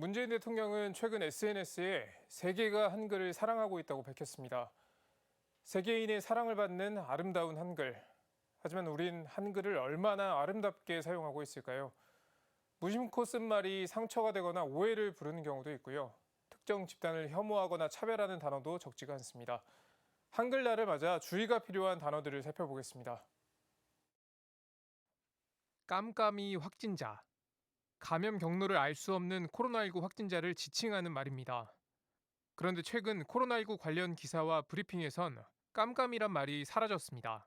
문재인 대통령은 최근 SNS에 세계가 한글을 사랑하고 있다고 밝혔습니다. 세계인의 사랑을 받는 아름다운 한글. 하지만 우린 한글을 얼마나 아름답게 사용하고 있을까요? 무심코 쓴 말이 상처가 되거나 오해를 부르는 경우도 있고요. 특정 집단을 혐오하거나 차별하는 단어도 적지가 않습니다. 한글날을 맞아 주의가 필요한 단어들을 살펴보겠습니다. 깜깜이 확진자. 감염 경로를 알 수 없는 코로나19 확진자를 지칭하는 말입니다. 그런데 최근 코로나19 관련 기사와 브리핑에선 깜깜이란 말이 사라졌습니다.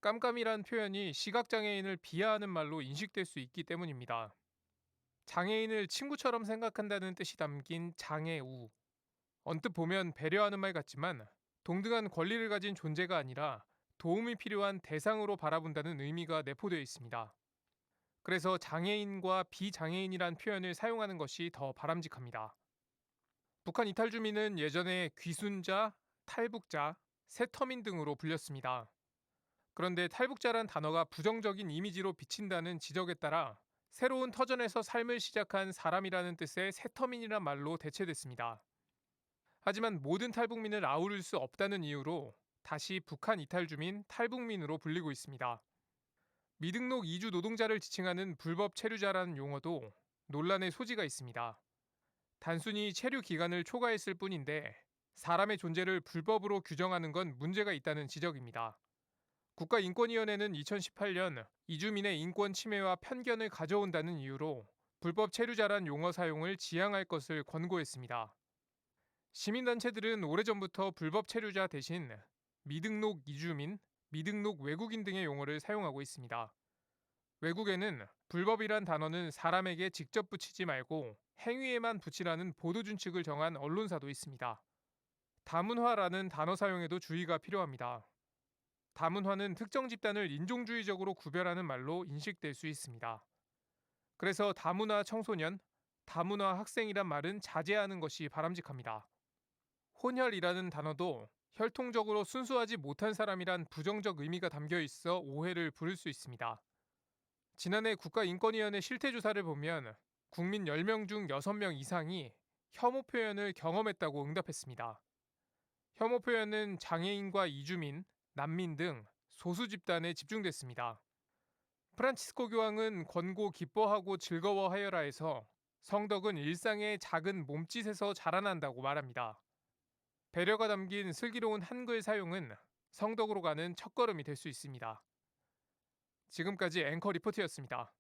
깜깜이란 표현이 시각장애인을 비하하는 말로 인식될 수 있기 때문입니다. 장애인을 친구처럼 생각한다는 뜻이 담긴 장애우. 언뜻 보면 배려하는 말 같지만 동등한 권리를 가진 존재가 아니라 도움이 필요한 대상으로 바라본다는 의미가 내포되어 있습니다. 그래서 장애인과 비장애인이란 표현을 사용하는 것이 더 바람직합니다. 북한 이탈 주민은 예전에 귀순자, 탈북자, 새터민 등으로 불렸습니다. 그런데 탈북자란 단어가 부정적인 이미지로 비친다는 지적에 따라 새로운 터전에서 삶을 시작한 사람이라는 뜻의 새터민이란 말로 대체됐습니다. 하지만 모든 탈북민을 아우를 수 없다는 이유로 다시 북한 이탈 주민, 탈북민으로 불리고 있습니다. 미등록 이주 노동자를 지칭하는 불법 체류자라는 용어도 논란의 소지가 있습니다. 단순히 체류 기간을 초과했을 뿐인데 사람의 존재를 불법으로 규정하는 건 문제가 있다는 지적입니다. 국가인권위원회는 2018년 이주민의 인권 침해와 편견을 가져온다는 이유로 불법 체류자란 용어 사용을 지양할 것을 권고했습니다. 시민단체들은 오래전부터 불법 체류자 대신 미등록 이주민, 미등록 외국인 등의 용어를 사용하고 있습니다. 외국에는 불법이란 단어는 사람에게 직접 붙이지 말고 행위에만 붙이라는 보도준칙을 정한 언론사도 있습니다. 다문화라는 단어 사용에도 주의가 필요합니다. 다문화는 특정 집단을 인종주의적으로 구별하는 말로 인식될 수 있습니다. 그래서 다문화 청소년, 다문화 학생이란 말은 자제하는 것이 바람직합니다. 혼혈이라는 단어도 혈통적으로 순수하지 못한 사람이란 부정적 의미가 담겨 있어 오해를 부를 수 있습니다. 지난해 국가인권위원회 실태조사를 보면 국민 10명 중 6명 이상이 혐오 표현을 경험했다고 응답했습니다. 혐오 표현은 장애인과 이주민, 난민 등 소수 집단에 집중됐습니다. 프란치스코 교황은 권고 기뻐하고 즐거워하여라에서 성덕은 일상의 작은 몸짓에서 자라난다고 말합니다. 배려가 담긴 슬기로운 한글 사용은 성덕으로 가는 첫걸음이 될 수 있습니다. 지금까지 앵커 리포트였습니다.